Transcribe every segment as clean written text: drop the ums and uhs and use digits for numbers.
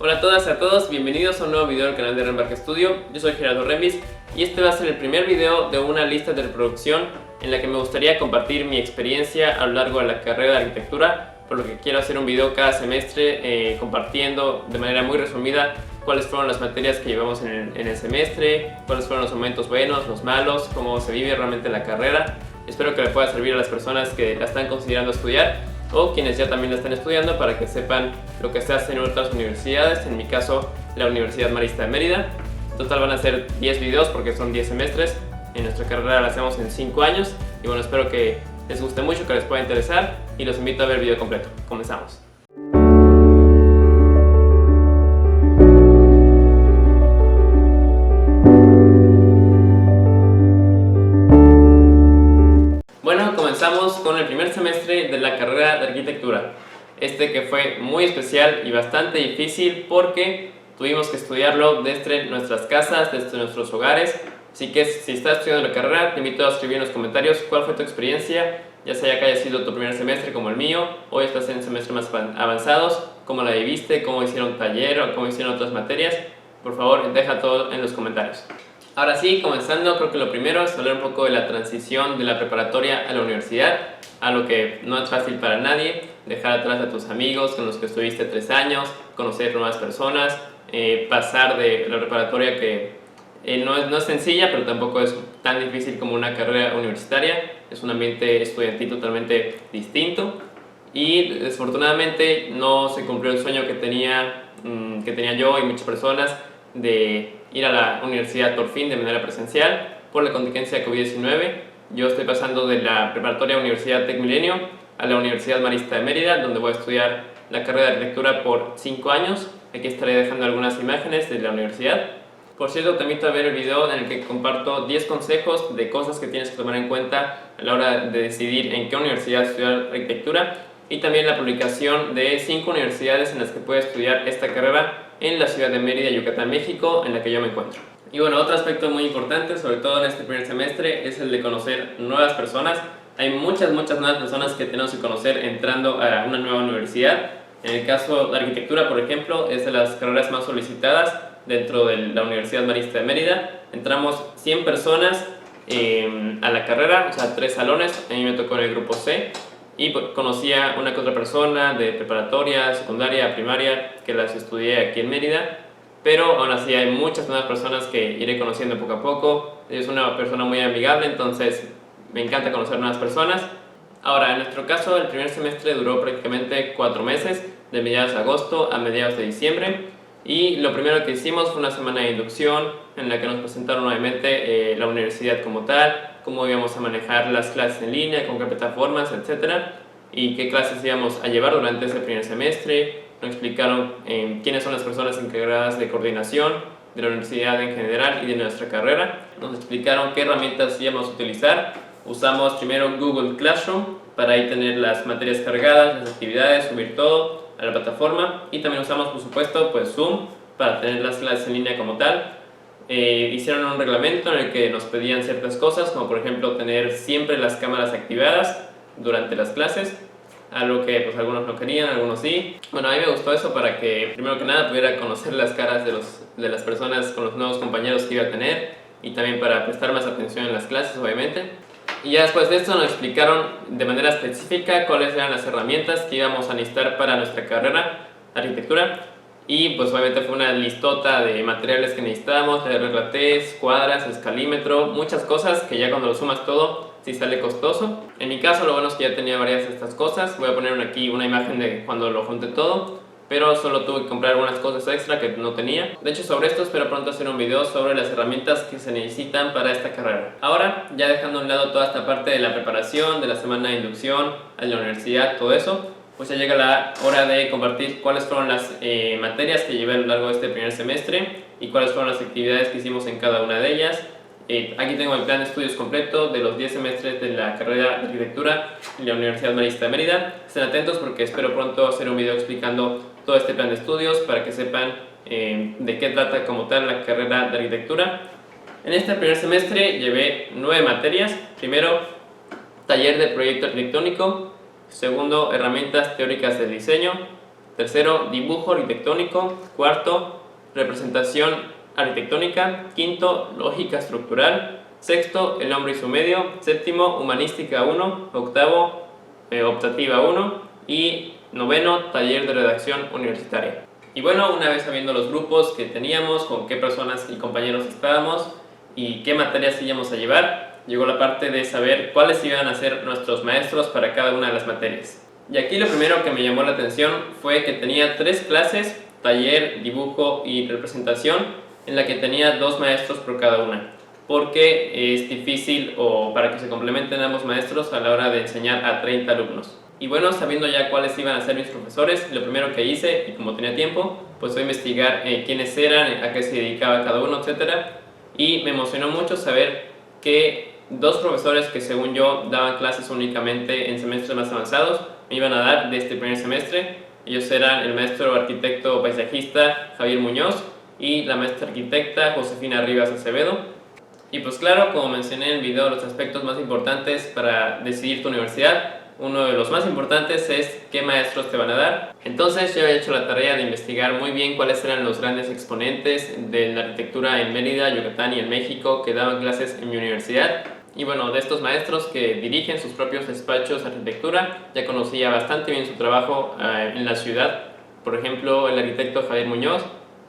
Hola a todas y a todos, bienvenidos a un nuevo video del canal de Rembark Studio. Yo soy Gerardo Remis y este va a ser el primer video de una lista de reproducción en la que me gustaría compartir mi experiencia a lo largo de la carrera de arquitectura, por lo que quiero hacer un video cada semestre compartiendo de manera muy resumida cuáles fueron las materias que llevamos en el semestre, cuáles fueron los momentos buenos, los malos, cómo se vive realmente la carrera. Espero que le pueda servir a las personas que la están considerando estudiar o quienes ya también la están estudiando para que sepan lo que se hace en otras universidades, en mi caso la Universidad Marista de Mérida. En total van a ser 10 videos porque son 10 semestres, en nuestra carrera la hacemos en 5 años y bueno, espero que les guste mucho, que les pueda interesar y los invito a ver el video completo. Comenzamos. Bueno, comenzamos con el primer semestre de la carrera de arquitectura. Que fue muy especial y bastante difícil porque tuvimos que estudiarlo desde nuestras casas, desde nuestros hogares. Así que si estás estudiando la carrera, te invito a escribir en los comentarios cuál fue tu experiencia, ya sea que haya sido tu primer semestre como el mío, o estás en semestres más avanzados, cómo la viviste, cómo hicieron taller o cómo hicieron otras materias. Por favor, deja todo en los comentarios. Ahora sí, comenzando, creo que lo primero es hablar un poco de la transición de la preparatoria a la universidad, algo que no es fácil para nadie, dejar atrás a tus amigos con los que estuviste 3 años, conocer nuevas personas, pasar de la preparatoria que no es sencilla, pero tampoco es tan difícil como una carrera universitaria, es un ambiente estudiantil totalmente distinto y desafortunadamente no se cumplió el sueño que tenía yo y muchas personas de ir a la universidad por fin de manera presencial por la contingencia de COVID-19. Yo estoy pasando de la preparatoria Universidad TecMilenio a la Universidad Marista de Mérida, donde voy a estudiar la carrera de arquitectura por 5 años. Aquí estaré dejando algunas imágenes de la universidad. Por cierto, te invito a ver el video en el que comparto 10 consejos de cosas que tienes que tomar en cuenta a la hora de decidir en qué universidad estudiar arquitectura, y también la publicación de 5 universidades en las que puedes estudiar esta carrera en la ciudad de Mérida, Yucatán, México, en la que yo me encuentro. Y bueno, otro aspecto muy importante, sobre todo en este primer semestre, es el de conocer nuevas personas. Hay muchas nuevas personas que tenemos que conocer entrando a una nueva universidad. En el caso de arquitectura, por ejemplo, es de las carreras más solicitadas dentro de la Universidad Marista de Mérida. Entramos 100 personas a la carrera, o sea, 3 salones. A mí me tocó en el grupo C y conocía una que otra persona de preparatoria, secundaria, primaria, que las estudié aquí en Mérida, pero aún así hay muchas nuevas personas que iré conociendo poco a poco. Es una persona muy amigable, entonces me encanta conocer nuevas personas. Ahora, en nuestro caso, el primer semestre duró prácticamente 4 meses, de mediados de agosto a mediados de diciembre, y lo primero que hicimos fue una semana de inducción en la que nos presentaron nuevamente la universidad como tal, cómo íbamos a manejar las clases en línea, con qué plataformas, etcétera, y qué clases íbamos a llevar durante ese primer semestre. Nos explicaron quiénes son las personas encargadas de coordinación de la universidad en general y de nuestra carrera. Nos explicaron qué herramientas íbamos a utilizar. Usamos primero Google Classroom para ahí tener las materias cargadas, las actividades, subir todo a la plataforma, y también usamos, por supuesto, pues Zoom para tener las clases en línea como tal. Hicieron un reglamento en el que nos pedían ciertas cosas, como por ejemplo tener siempre las cámaras activadas durante las clases, algo que pues algunos no querían, algunos sí. Bueno, a mí me gustó eso para que primero que nada pudiera conocer las caras de las personas con los nuevos compañeros que iba a tener, y también para prestar más atención en las clases, obviamente. Y ya después de esto nos explicaron de manera específica cuáles eran las herramientas que íbamos a necesitar para nuestra carrera de arquitectura. Y pues obviamente fue una listota de materiales que necesitábamos, de RRT, cuadras, escalímetro, muchas cosas que ya cuando lo sumas todo sí sale costoso. En mi caso lo bueno es que ya tenía varias de estas cosas. Voy a poner aquí una imagen de cuando lo junté todo, pero solo tuve que comprar algunas cosas extra que no tenía. De hecho, sobre esto espero pronto hacer un video sobre las herramientas que se necesitan para esta carrera. Ahora, ya dejando a un lado toda esta parte de la preparación, de la semana de inducción a la universidad, todo eso, pues ya llega la hora de compartir cuáles fueron las materias que llevé a lo largo de este primer semestre y cuáles fueron las actividades que hicimos en cada una de ellas. Aquí tengo el plan de estudios completo de los 10 semestres de la carrera de arquitectura en la Universidad Marista de Mérida. Estén atentos porque espero pronto hacer un video explicando todo este plan de estudios para que sepan de qué trata como tal la carrera de arquitectura. En este primer semestre llevé 9 materias. Primero, taller de proyecto arquitectónico. Segundo, herramientas teóricas del diseño. tercero, dibujo arquitectónico, cuarto, representación arquitectónica, quinto, lógica estructural, sexto, el hombre y su medio, séptimo, humanística 1, octavo, optativa 1 y noveno, taller de redacción universitaria. Y bueno, una vez sabiendo los grupos que teníamos, con qué personas y compañeros estábamos y qué materias íbamos a llevar, llegó la parte de saber cuáles iban a ser nuestros maestros para cada una de las materias. Y aquí lo primero que me llamó la atención fue que tenía 3 clases, taller, dibujo y representación, en la que tenía 2 maestros por cada una, porque es difícil o para que se complementen ambos maestros a la hora de enseñar a 30 alumnos. Y bueno, sabiendo ya cuáles iban a ser mis profesores, lo primero que hice, y como tenía tiempo, pues fue investigar quiénes eran, a qué se dedicaba cada uno, etc. Y me emocionó mucho saber que 2 profesores que según yo daban clases únicamente en semestres más avanzados me iban a dar de este primer semestre. Ellos eran el maestro arquitecto paisajista Javier Muñoz y la maestra arquitecta Josefina Rivas Acevedo. Y pues claro, como mencioné en el video, los aspectos más importantes para decidir tu universidad, uno de los más importantes es qué maestros te van a dar. Entonces yo he hecho la tarea de investigar muy bien cuáles eran los grandes exponentes de la arquitectura en Mérida, Yucatán y en México que daban clases en mi universidad. Y bueno, de estos maestros que dirigen sus propios despachos de arquitectura, ya conocía bastante bien su trabajo en la ciudad. Por ejemplo, el arquitecto Javier Muñoz,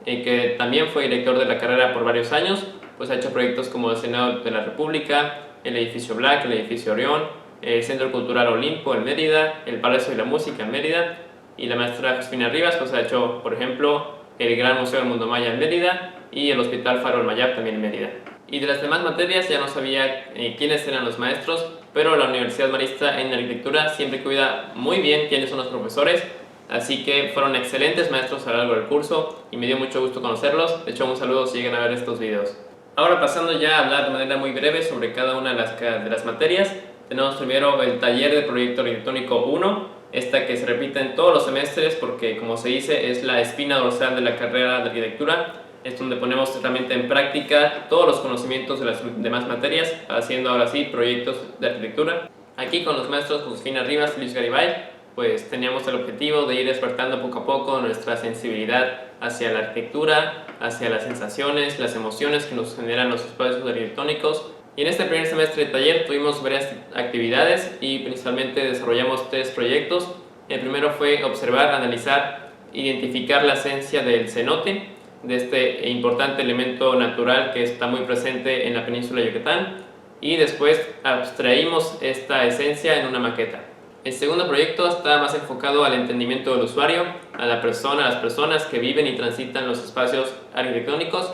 que también fue director de la carrera por varios años, pues ha hecho proyectos como el Senado de la República, el edificio Black, el edificio Orión, el Centro Cultural Olimpo en Mérida, el Palacio de la Música en Mérida, y la maestra Josefina Rivas pues ha hecho, por ejemplo, el Gran Museo del Mundo Maya en Mérida y el Hospital Faro del Mayab también en Mérida. Y de las demás materias ya no sabía quiénes eran los maestros, pero la Universidad Marista en Arquitectura siempre cuida muy bien quiénes son los profesores, así que fueron excelentes maestros a lo largo del curso y me dio mucho gusto conocerlos. De hecho, un saludo si llegan a ver estos videos. Ahora pasando ya a hablar de manera muy breve sobre cada una de las materias, tenemos primero el taller de proyecto arquitectónico 1, esta que se repite en todos los semestres porque, como se dice, es la espina dorsal de la carrera de arquitectura. Es donde ponemos realmente en práctica todos los conocimientos de las demás materias, haciendo ahora sí proyectos de arquitectura. Aquí con los maestros Josefina Rivas y Luis Garibay, pues teníamos el objetivo de ir despertando poco a poco nuestra sensibilidad hacia la arquitectura, hacia las sensaciones, las emociones que nos generan los espacios arquitectónicos. Y en este primer semestre de taller tuvimos varias actividades y principalmente desarrollamos 3 proyectos. El primero fue observar, analizar, identificar la esencia del cenote, de este importante elemento natural que está muy presente en la península de Yucatán, y después abstraímos esta esencia en una maqueta. El segundo proyecto está más enfocado al entendimiento del usuario, a la persona, a las personas que viven y transitan los espacios arquitectónicos.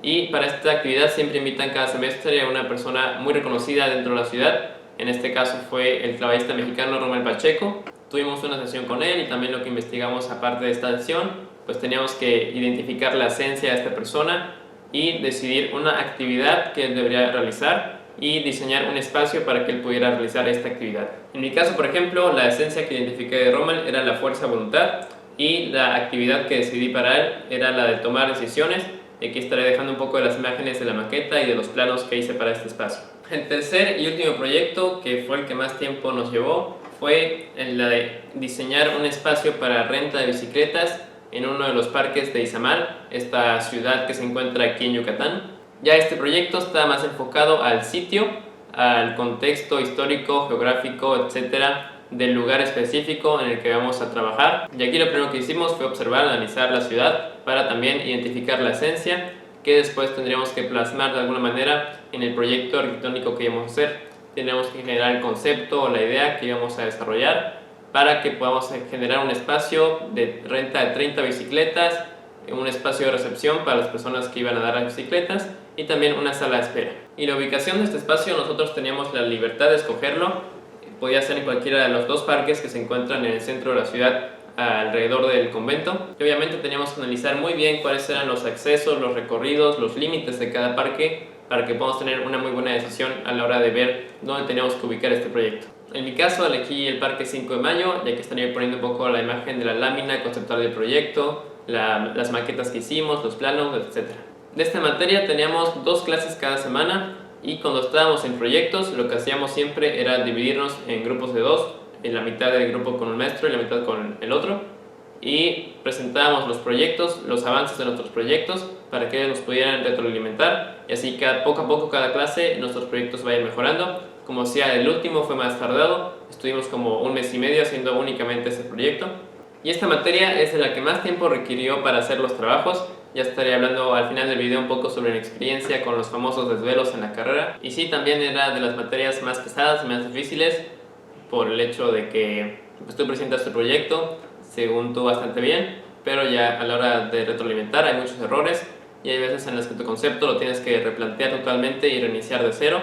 Y para esta actividad siempre invitan cada semestre a una persona muy reconocida dentro de la ciudad. En este caso fue el clavadista mexicano Rommel Pacheco. Tuvimos una sesión con él y también lo que investigamos aparte de esta sesión, pues teníamos que identificar la esencia de esta persona y decidir una actividad que él debería realizar y diseñar un espacio para que él pudiera realizar esta actividad. En mi caso, por ejemplo, la esencia que identifiqué de Rommel era la fuerza de voluntad y la actividad que decidí para él era la de tomar decisiones. Aquí estaré dejando un poco de las imágenes de la maqueta y de los planos que hice para este espacio. El tercer y último proyecto, que fue el que más tiempo nos llevó, fue la de diseñar un espacio para renta de bicicletas en uno de los parques de Izamal, esta ciudad que se encuentra aquí en Yucatán. Ya este proyecto está más enfocado al sitio, al contexto histórico, geográfico, etcétera, del lugar específico en el que vamos a trabajar. Y aquí lo primero que hicimos fue observar, analizar la ciudad para también identificar la esencia que después tendríamos que plasmar de alguna manera en el proyecto arquitectónico que íbamos a hacer. Tendríamos que generar el concepto o la idea que íbamos a desarrollar para que podamos generar un espacio de renta de 30 bicicletas, un espacio de recepción para las personas que iban a dar las bicicletas y también una sala de espera. Y la ubicación de este espacio nosotros teníamos la libertad de escogerlo. Podía ser en cualquiera de los 2 parques que se encuentran en el centro de la ciudad alrededor del convento. Y obviamente teníamos que analizar muy bien cuáles eran los accesos, los recorridos, los límites de cada parque para que podamos tener una muy buena decisión a la hora de ver dónde teníamos que ubicar este proyecto. En mi caso elegí el Parque 5 de Mayo, ya que estaría poniendo un poco la imagen de la lámina conceptual del proyecto, las maquetas que hicimos, los planos, etc. De esta materia teníamos 2 clases cada semana y cuando estábamos en proyectos lo que hacíamos siempre era dividirnos en grupos de 2, en la mitad del grupo con un maestro y la mitad con el otro. y presentábamos los proyectos, los avances de nuestros proyectos para que ellos nos pudieran retroalimentar y así que poco a poco cada clase nuestros proyectos vayan mejorando. Como decía, el último fue más tardado, estuvimos como un mes y medio haciendo únicamente ese proyecto y esta materia es de la que más tiempo requirió para hacer los trabajos. Ya estaré hablando al final del video un poco sobre mi experiencia con los famosos desvelos en la carrera. Y sí, también era de las materias más pesadas y más difíciles por el hecho de que pues, tú presentas tu proyecto, según tú bastante bien, pero ya a la hora de retroalimentar hay muchos errores y hay veces en las que tu concepto lo tienes que replantear totalmente y reiniciar de cero,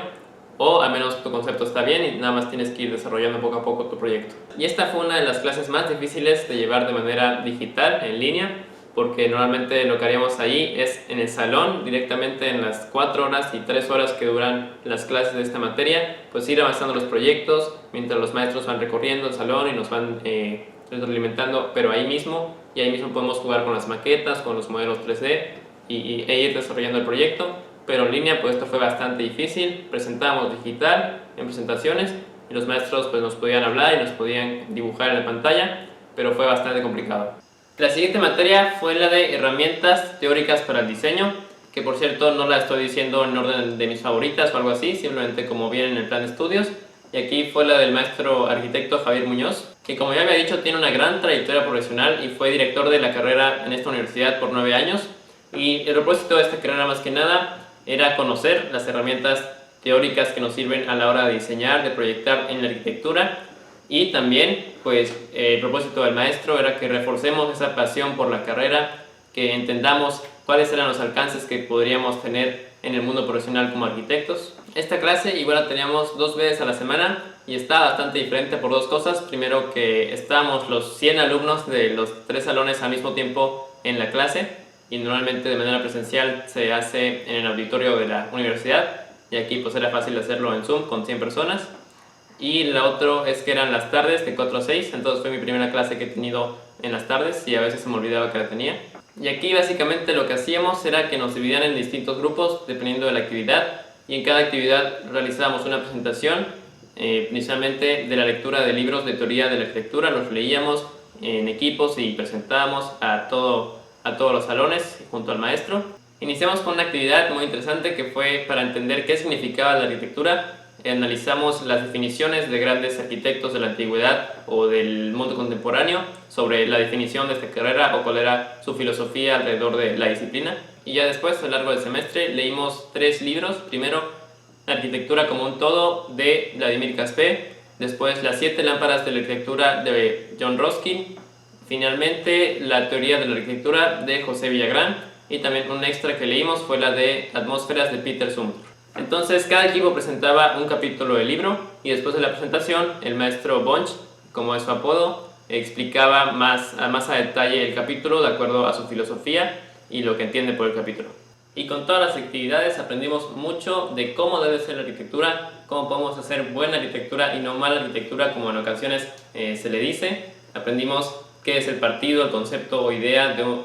o al menos tu concepto está bien y nada más tienes que ir desarrollando poco a poco tu proyecto. Y esta fue una de las clases más difíciles de llevar de manera digital, en línea, porque normalmente lo que haríamos ahí es en el salón, directamente en las 4 horas y 3 horas que duran las clases de esta materia, pues ir avanzando los proyectos mientras los maestros van recorriendo el salón y nos van retroalimentando, pero ahí mismo, y ahí mismo podemos jugar con las maquetas, con los modelos 3D e ir desarrollando el proyecto. Pero en línea pues esto fue bastante difícil, presentábamos digital en presentaciones y los maestros pues nos podían hablar y nos podían dibujar en la pantalla, pero fue bastante complicado. La siguiente materia fue la de herramientas teóricas para el diseño, que por cierto no la estoy diciendo en orden de mis favoritas o algo así, simplemente como viene en el plan de estudios. Y aquí fue la del maestro arquitecto Javier Muñoz, que como ya había dicho tiene una gran trayectoria profesional y fue director de la carrera en esta universidad por 9 años. Y el propósito de esta carrera más que nada era conocer las herramientas teóricas que nos sirven a la hora de diseñar, de proyectar en la arquitectura. Y también, pues, el propósito del maestro era que reforcemos esa pasión por la carrera, que entendamos cuáles eran los alcances que podríamos tener en el mundo profesional como arquitectos. Esta clase igual la teníamos 2 veces a la semana y está bastante diferente por 2 cosas. Primero, que estábamos los 100 alumnos de los 3 salones al mismo tiempo en la clase, y normalmente de manera presencial se hace en el auditorio de la universidad, y aquí pues era fácil hacerlo en Zoom con 100 personas. Y la otra es que eran las tardes de 4 a 6, entonces fue mi primera clase que he tenido en las tardes y a veces se me olvidaba que la tenía. Y aquí básicamente lo que hacíamos era que nos dividían en distintos grupos dependiendo de la actividad, y en cada actividad realizábamos una presentación, principalmente de la lectura de libros de teoría de la arquitectura. Los leíamos en equipos y presentábamos a todos los salones junto al maestro. Iniciamos con una actividad muy interesante que fue para entender qué significaba la arquitectura. Analizamos las definiciones de grandes arquitectos de la antigüedad o del mundo contemporáneo sobre la definición de esta carrera o cuál era su filosofía alrededor de la disciplina. Y ya después, a lo largo del semestre, leímos 3 libros. Primero, La arquitectura como un todo, de Vladimir Caspé. Después, Las 7 lámparas de la arquitectura, de John Ruskin. Finalmente, La teoría de la arquitectura, de José Villagrán. Y también un extra que leímos fue la de Atmósferas, de Peter Zumthor. Entonces cada equipo presentaba un capítulo del libro y después de la presentación el maestro Bunch, como es su apodo, explicaba más a detalle el capítulo de acuerdo a su filosofía y lo que entiende por el capítulo. Y con todas las actividades aprendimos mucho de cómo debe ser la arquitectura, cómo podemos hacer buena arquitectura y no mala arquitectura como en ocasiones se le dice. Aprendimos qué es el partido, el concepto o idea de un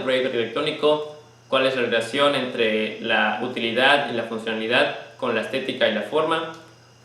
proyecto arquitectónico, cuál es la relación entre la utilidad y la funcionalidad con la estética y la forma,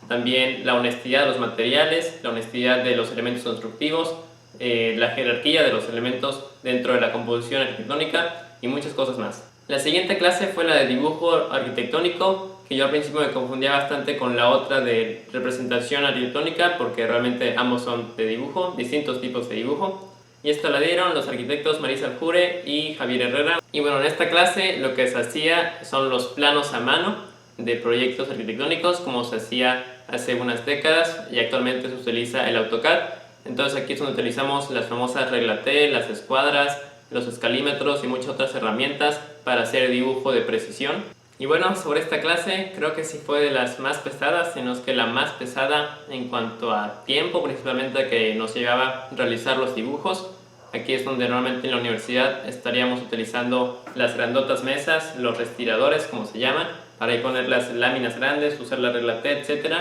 también la honestidad de los materiales, la honestidad de los elementos constructivos, la jerarquía de los elementos dentro de la composición arquitectónica y muchas cosas más. La siguiente clase fue la de dibujo arquitectónico, que yo al principio me confundía bastante con la otra de representación arquitectónica porque realmente ambos son de dibujo, distintos tipos de dibujo. Y esta la dieron los arquitectos Marisa Aljure y Javier Herrera. Y bueno, en esta clase lo que se hacía son los planos a mano de proyectos arquitectónicos, como se hacía hace unas décadas y actualmente se utiliza el AutoCAD. Entonces aquí es donde utilizamos las famosas regla T, las escuadras, los escalímetros y muchas otras herramientas para hacer dibujo de precisión. Y bueno, sobre esta clase creo que sí fue de las más pesadas, sino es que la más pesada en cuanto a tiempo, principalmente que nos llevaba a realizar los dibujos. Aquí es donde normalmente en la universidad estaríamos utilizando las grandotas mesas, los respiradores como se llaman, para ahí poner las láminas grandes, usar la regla T, etc.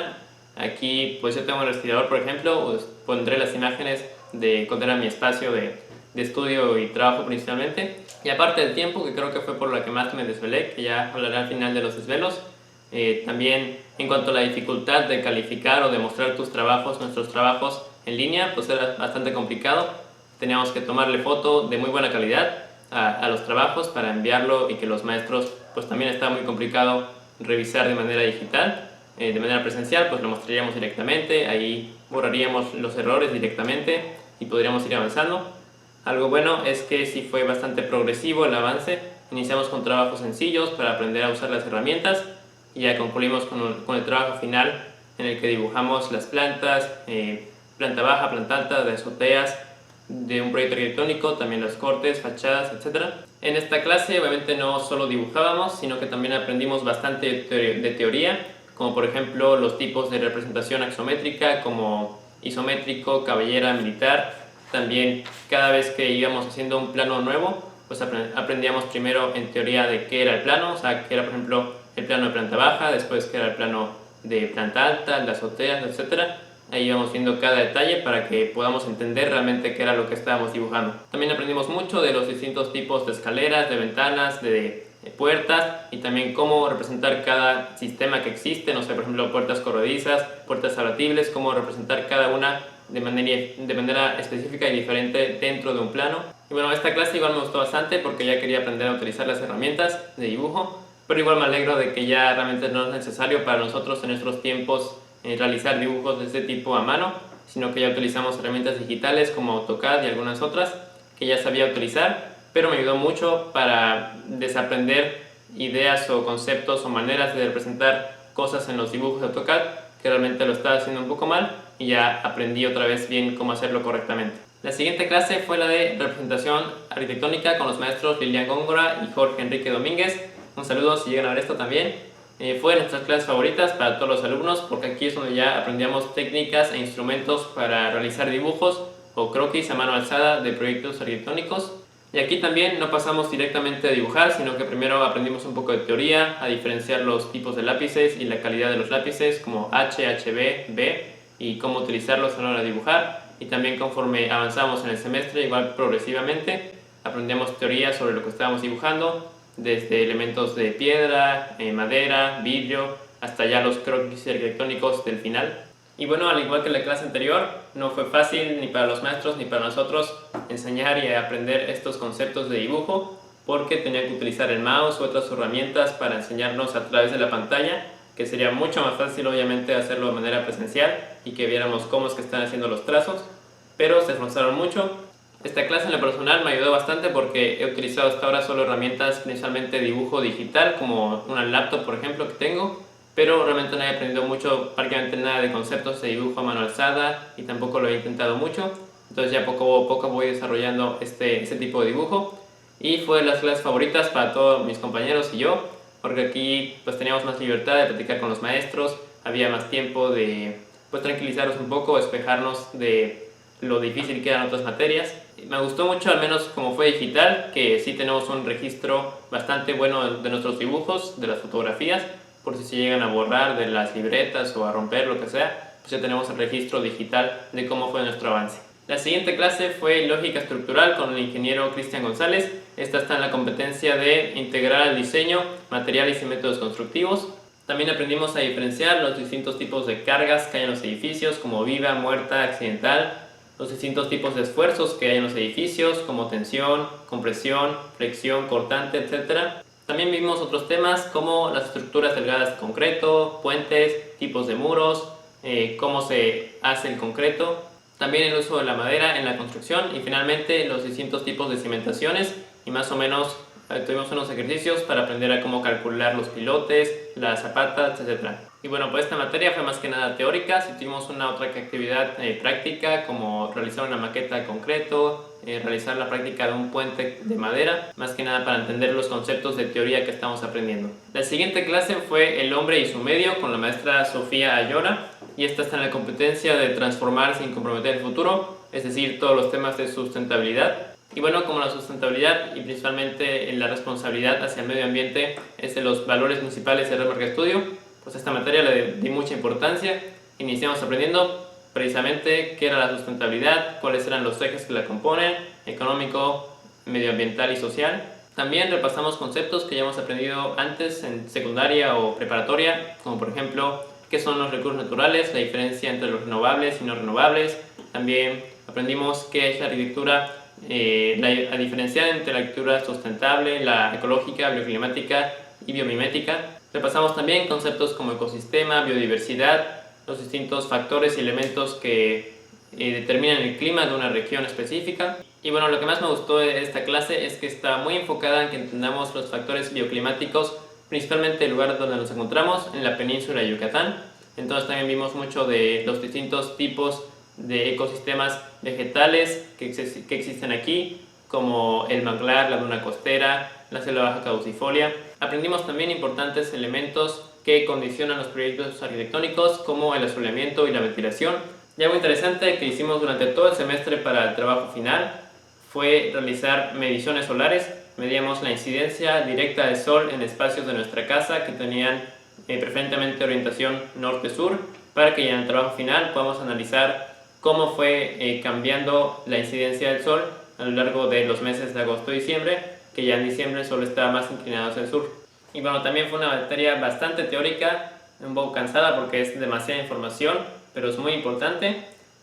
Aquí pues yo tengo un respirador, por ejemplo, pues pondré las imágenes de cuando era mi espacio de estudio y trabajo principalmente. Y aparte del tiempo, que creo que fue por lo que más me desvelé, que ya hablaré al final de los desvelos, también en cuanto a la dificultad de calificar o de mostrar tus trabajos, nuestros trabajos en línea, pues era bastante complicado. teníamos que tomarle foto de muy buena calidad a los trabajos para enviarlo, y que los maestros, pues también estaba muy complicado revisar de manera digital. De manera presencial pues lo mostraríamos directamente, ahí borraríamos los errores directamente y podríamos ir avanzando. Algo bueno es que sí fue bastante progresivo el avance. Iniciamos con trabajos sencillos para aprender a usar las herramientas y ya concluimos con el trabajo final, en el que dibujamos las plantas, planta baja, planta alta, de azoteas, de un proyecto arquitectónico, también los cortes, fachadas, etc. En esta clase obviamente no solo dibujábamos, sino que también aprendimos bastante de teoría, como por ejemplo los tipos de representación axométrica, como isométrico, cabellera, militar. También cada vez que íbamos haciendo un plano nuevo, pues aprendíamos primero en teoría de qué era el plano, o sea, qué era por ejemplo el plano de planta baja, después qué era el plano de planta alta, de azoteas, etc. Ahí íbamos viendo cada detalle para que podamos entender realmente qué era lo que estábamos dibujando. También aprendimos mucho de los distintos tipos de escaleras, de ventanas, de puertas, y también cómo representar cada sistema que existe, no sé, por ejemplo, puertas corredizas, puertas abatibles, cómo representar cada una de manera específica y diferente dentro de un plano. Y bueno, esta clase igual me gustó bastante porque ya quería aprender a utilizar las herramientas de dibujo, pero igual me alegro de que ya realmente no es necesario para nosotros en nuestros tiempos realizar dibujos de este tipo a mano, sino que ya utilizamos herramientas digitales como AutoCAD y algunas otras que ya sabía utilizar, pero me ayudó mucho para desaprender ideas o conceptos o maneras de representar cosas en los dibujos de AutoCAD, que realmente lo estaba haciendo un poco mal, y ya aprendí otra vez bien cómo hacerlo correctamente. La siguiente clase fue la de representación arquitectónica con los maestros Lilian Góngora y Jorge Enrique Domínguez. Un saludo si llegan a ver esto también. Fue de nuestras clases favoritas para todos los alumnos, porque aquí es donde ya aprendíamos técnicas e instrumentos para realizar dibujos o croquis a mano alzada de proyectos arquitectónicos. Y aquí también no pasamos directamente a dibujar, sino que primero aprendimos un poco de teoría, a diferenciar los tipos de lápices y la calidad de los lápices como H, HB, B, y cómo utilizarlos a la hora de dibujar. Y también conforme avanzamos en el semestre, igual progresivamente, aprendíamos teoría sobre lo que estábamos dibujando, desde elementos de piedra, madera, vidrio, hasta ya los croquis arquitectónicos del final. Y bueno, al igual que la clase anterior, no fue fácil ni para los maestros ni para nosotros enseñar y aprender estos conceptos de dibujo, porque tenían que utilizar el mouse u otras herramientas para enseñarnos a través de la pantalla, que sería mucho más fácil obviamente hacerlo de manera presencial y que viéramos cómo es que están haciendo los trazos, pero se esforzaron mucho. Esta clase en lo personal me ayudó bastante porque he utilizado hasta ahora solo herramientas principalmente de dibujo digital, como una laptop por ejemplo que tengo, pero realmente no he aprendido mucho, prácticamente nada de conceptos de dibujo a mano alzada, y tampoco lo he intentado mucho. Entonces ya poco a poco voy desarrollando este tipo de dibujo, y fue de las clases favoritas para todos mis compañeros y yo, porque aquí pues teníamos más libertad de platicar con los maestros, había más tiempo de pues tranquilizarnos un poco, despejarnos de lo difícil que eran otras materias. Me gustó mucho, al menos como fue digital, que sí tenemos un registro bastante bueno de nuestros dibujos, de las fotografías, por si se llegan a borrar de las libretas o a romper, lo que sea, pues ya tenemos el registro digital de cómo fue nuestro avance. La siguiente clase fue Lógica Estructural con el ingeniero Cristian González. Esta está en la competencia de integrar al diseño, materiales y métodos constructivos. También aprendimos a diferenciar los distintos tipos de cargas que hay en los edificios, como viva, muerta, accidental, los distintos tipos de esfuerzos que hay en los edificios, como tensión, compresión, flexión, cortante, etc. También vimos otros temas como las estructuras delgadas de concreto, puentes, tipos de muros, cómo se hace el concreto, también el uso de la madera en la construcción, y finalmente los distintos tipos de cimentaciones, y más o menos tuvimos unos ejercicios para aprender a cómo calcular los pilotes, las zapatas, etc. Y bueno, pues esta materia fue más que nada teórica. Si tuvimos una otra actividad práctica, como realizar una maqueta de concreto, realizar la práctica de un puente de madera, más que nada para entender los conceptos de teoría que estamos aprendiendo. La siguiente clase fue El hombre y su medio con la maestra Sofía Ayora, y esta está en la competencia de transformar sin comprometer el futuro, es decir, todos los temas de sustentabilidad. Y bueno, como la sustentabilidad y principalmente la responsabilidad hacia el medio ambiente es de los valores principales de Red Marca Estudio, pues a esta materia le di mucha importancia. Iniciamos aprendiendo precisamente qué era la sustentabilidad, cuáles eran los ejes que la componen, económico, medioambiental y social. También repasamos conceptos que ya hemos aprendido antes en secundaria o preparatoria, como por ejemplo qué son los recursos naturales, la diferencia entre los renovables y no renovables, también Aprendimos qué es la arquitectura, a diferenciar entre la arquitectura sustentable, la ecológica, bioclimática y biomimética. Repasamos también conceptos como ecosistema, biodiversidad, los distintos factores y elementos que determinan el clima de una región específica. Y bueno, lo que más me gustó de esta clase es que está muy enfocada en que entendamos los factores bioclimáticos, principalmente el lugar donde nos encontramos, en la península de Yucatán. Entonces también vimos mucho de los distintos tipos de ecosistemas vegetales que existen aquí, como el manglar, la duna costera, la selva baja caducifolia. Aprendimos también importantes elementos que condicionan los proyectos arquitectónicos, como el asoleamiento y la ventilación. Y algo interesante que hicimos durante todo el semestre para el trabajo final fue realizar mediciones solares. Medíamos la incidencia directa del sol en espacios de nuestra casa que tenían preferentemente orientación norte-sur, para que ya en el trabajo final podamos analizar cómo fue cambiando la incidencia del sol a lo largo de los meses de agosto y diciembre, que ya en diciembre el sol estaba más inclinado hacia el sur. Y bueno, también fue una materia bastante teórica, un poco cansada porque es demasiada información, pero es muy importante,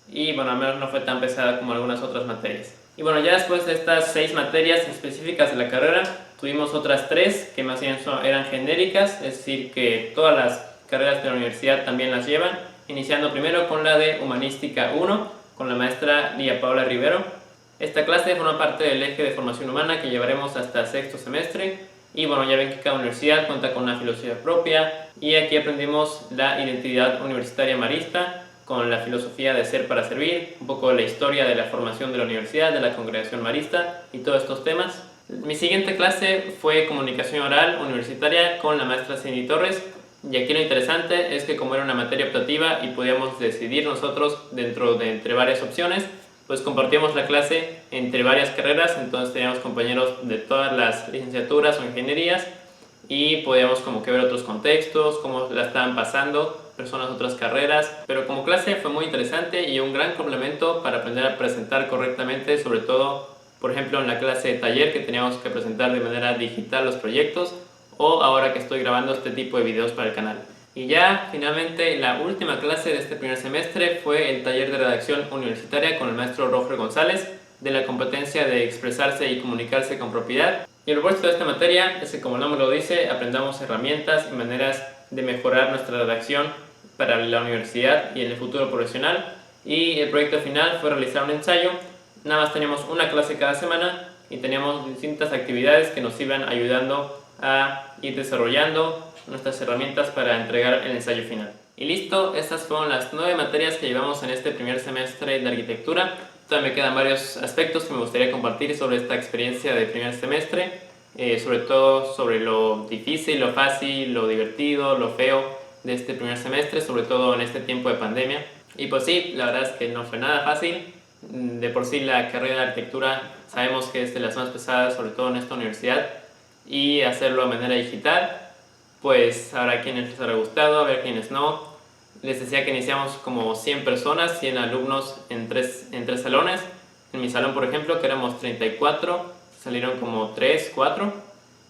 y bueno, al menos no fue tan pesada como algunas otras materias. Y bueno, ya después de estas 6 materias específicas de la carrera, tuvimos otras 3 que más bien eran genéricas, es decir, que todas las carreras de la universidad también las llevan, iniciando primero con la de Humanística 1, con la maestra Lía Paula Rivero. Esta clase forma parte del eje de formación humana que llevaremos hasta sexto semestre, y bueno, ya ven que cada universidad cuenta con una filosofía propia, y aquí aprendimos la identidad universitaria marista, con la filosofía de ser para servir, un poco de la historia de la formación de la universidad, de la congregación marista y todos estos temas. Mi siguiente clase fue comunicación oral universitaria con la maestra Cindy Torres, y aquí lo interesante es que como era una materia optativa y podíamos decidir nosotros entre varias opciones, pues compartíamos la clase entre varias carreras, entonces teníamos compañeros de todas las licenciaturas o ingenierías y podíamos como que ver otros contextos, cómo la estaban pasando personas de otras carreras, pero como clase fue muy interesante y un gran complemento para aprender a presentar correctamente, sobre todo, por ejemplo, en la clase de taller que teníamos que presentar de manera digital los proyectos, o ahora que estoy grabando este tipo de videos para el canal. Y ya, finalmente, la última clase de este primer semestre fue el taller de redacción universitaria con el maestro Roger González, de la competencia de expresarse y comunicarse con propiedad. Y el propósito de esta materia es que, como el nombre lo dice, aprendamos herramientas y maneras de mejorar nuestra redacción para la universidad y en el futuro profesional. Y el proyecto final fue realizar un ensayo. Nada más teníamos una clase cada semana y teníamos distintas actividades que nos iban ayudando a ir desarrollando nuestras herramientas para entregar el ensayo final. Y listo, estas fueron las 9 materias que llevamos en este primer semestre de arquitectura. Todavía me quedan varios aspectos que me gustaría compartir sobre esta experiencia de primer semestre, sobre todo sobre lo difícil, lo fácil, lo divertido, lo feo de este primer semestre, sobre todo en este tiempo de pandemia. Y pues sí, la verdad es que no fue nada fácil. De por sí la carrera de arquitectura sabemos que es de las más pesadas, sobre todo en esta universidad, y hacerlo de manera digital, pues habrá quienes les habrá gustado, habrá quienes no. Les decía que iniciamos como 100 personas, 100 alumnos en tres salones. En mi salón, por ejemplo, que éramos 34, salieron como 3, 4,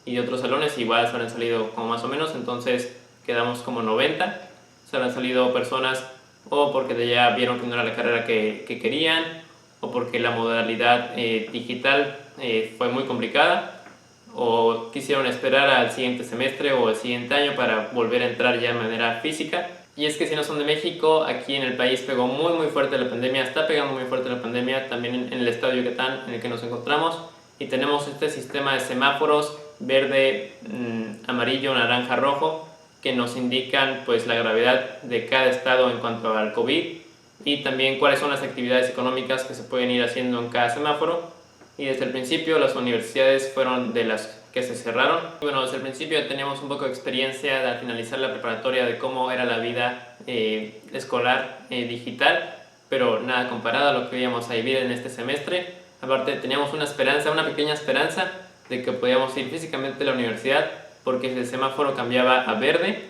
y de otros salones igual se habrán salido como más o menos, entonces quedamos como 90. Se habrán salido personas o porque ya vieron que no era la carrera que querían, o porque la modalidad digital fue muy complicada, o quisieron esperar al siguiente semestre o el siguiente año para volver a entrar ya de manera física. Y es que si no son de México, aquí en el país pegó muy fuerte la pandemia, está pegando muy fuerte la pandemia también en el estado de Yucatán en el que nos encontramos, y tenemos este sistema de semáforos verde, amarillo, naranja, rojo, que nos indican pues la gravedad de cada estado en cuanto al COVID, y también cuáles son las actividades económicas que se pueden ir haciendo en cada semáforo. Y desde el principio las universidades fueron de las que se cerraron. Y bueno, desde el principio ya teníamos un poco de experiencia al finalizar la preparatoria de cómo era la vida escolar digital, pero nada comparado a lo que íbamos a vivir en este semestre. Aparte teníamos una esperanza, una pequeña esperanza de que podíamos ir físicamente a la universidad, porque si el semáforo cambiaba a verde,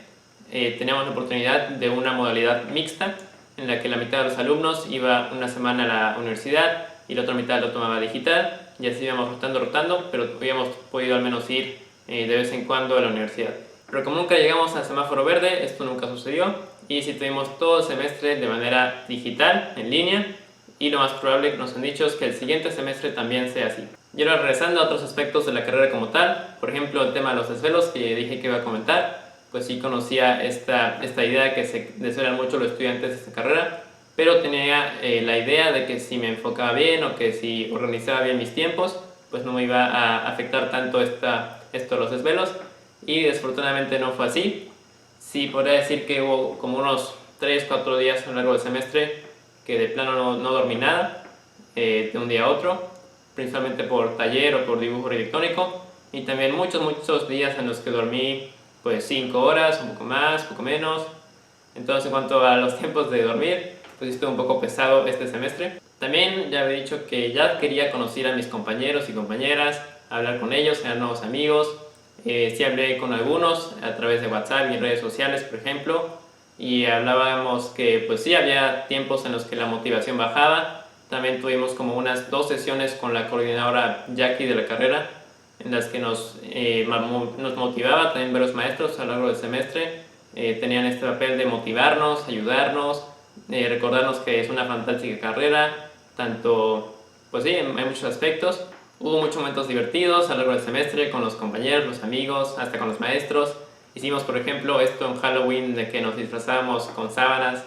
teníamos la oportunidad de una modalidad mixta en la que la mitad de los alumnos iba una semana a la universidad y la otra mitad lo tomaba digital, y así íbamos rotando, pero habíamos podido al menos ir de vez en cuando a la universidad. Pero como nunca llegamos al semáforo verde, esto nunca sucedió, y sí tuvimos todo el semestre de manera digital, en línea, y lo más probable, nos han dicho, es que el siguiente semestre también sea así. Y ahora regresando a otros aspectos de la carrera como tal, por ejemplo el tema de los desvelos que dije que iba a comentar, pues sí conocía esta idea que se desvelan mucho los estudiantes de esta carrera, pero tenía la idea de que si me enfocaba bien o que si organizaba bien mis tiempos, pues no me iba a afectar tanto esto de los desvelos, y desafortunadamente no fue así. Sí, podría decir que hubo como unos 3-4 días a lo largo del semestre que de plano no dormí nada, de un día a otro, principalmente por taller o por dibujo arquitectónico, y también muchos días en los que dormí pues 5 horas, un poco más, un poco menos. Entonces, en cuanto a los tiempos de dormir, pues estuvo un poco pesado este semestre. También ya había dicho que ya quería conocer a mis compañeros y compañeras, hablar con ellos, crear nuevos amigos. Sí hablé con algunos a través de WhatsApp y redes sociales, por ejemplo, y hablábamos que pues sí había tiempos en los que la motivación bajaba. También tuvimos como unas 2 sesiones con la coordinadora Jackie de la carrera, en las que nos motivaba, también varios maestros a lo largo del semestre tenían este papel de motivarnos, ayudarnos, recordarnos que es una fantástica carrera, tanto, pues sí, hay muchos aspectos. Hubo muchos momentos divertidos a lo largo del semestre con los compañeros, los amigos, hasta con los maestros. Hicimos, por ejemplo, esto en Halloween de que nos disfrazábamos con sábanas,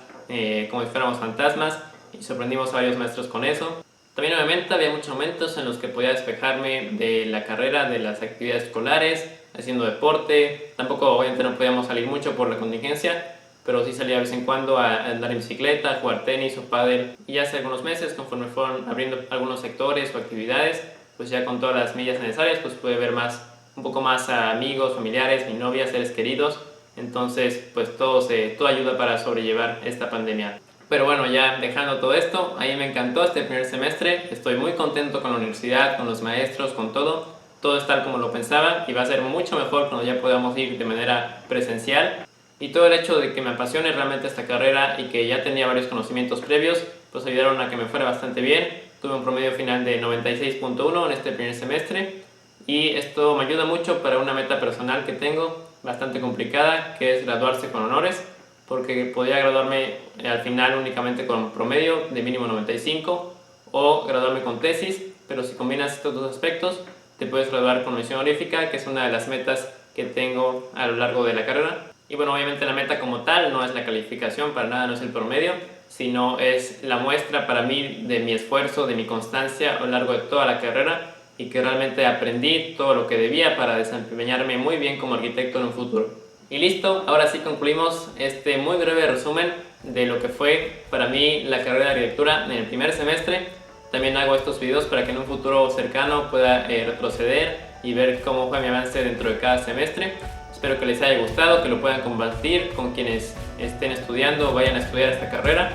como si fuéramos fantasmas, y sorprendimos a varios maestros con eso. También obviamente había muchos momentos en los que podía despejarme de la carrera, de las actividades escolares, haciendo deporte. Tampoco obviamente no podíamos salir mucho por la contingencia, pero sí salía de vez en cuando a andar en bicicleta, a jugar tenis o pádel. Y hace algunos meses, conforme fueron abriendo algunos sectores o actividades, pues ya con todas las medidas necesarias, pues pude ver un poco más a amigos, familiares, mi novia, seres queridos. Entonces, pues todo ayuda para sobrellevar esta pandemia. Pero bueno, ya dejando todo esto, a mí me encantó este primer semestre, estoy muy contento con la universidad, con los maestros, con todo es tal como lo pensaba y va a ser mucho mejor cuando ya podamos ir de manera presencial. Y todo el hecho de que me apasione realmente esta carrera y que ya tenía varios conocimientos previos, pues ayudaron a que me fuera bastante bien. Tuve un promedio final de 96.1 en este primer semestre y esto me ayuda mucho para una meta personal que tengo, bastante complicada, que es graduarse con honores, porque podía graduarme al final únicamente con promedio de mínimo 95 o graduarme con tesis, pero si combinas estos dos aspectos te puedes graduar con mención honorífica, que es una de las metas que tengo a lo largo de la carrera. Y bueno, obviamente la meta como tal no es la calificación, para nada no es el promedio, sino es la muestra para mí de mi esfuerzo, de mi constancia a lo largo de toda la carrera, y que realmente aprendí todo lo que debía para desempeñarme muy bien como arquitecto en un futuro. Y listo, ahora sí concluimos este muy breve resumen de lo que fue para mí la carrera de arquitectura en el primer semestre. También hago estos videos para que en un futuro cercano pueda retroceder y ver cómo fue mi avance dentro de cada semestre. Espero que les haya gustado, que lo puedan compartir con quienes estén estudiando o vayan a estudiar esta carrera.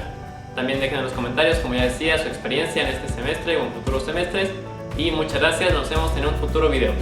También dejen en los comentarios, como ya decía, su experiencia en este semestre o en futuros semestres. Y muchas gracias, nos vemos en un futuro video.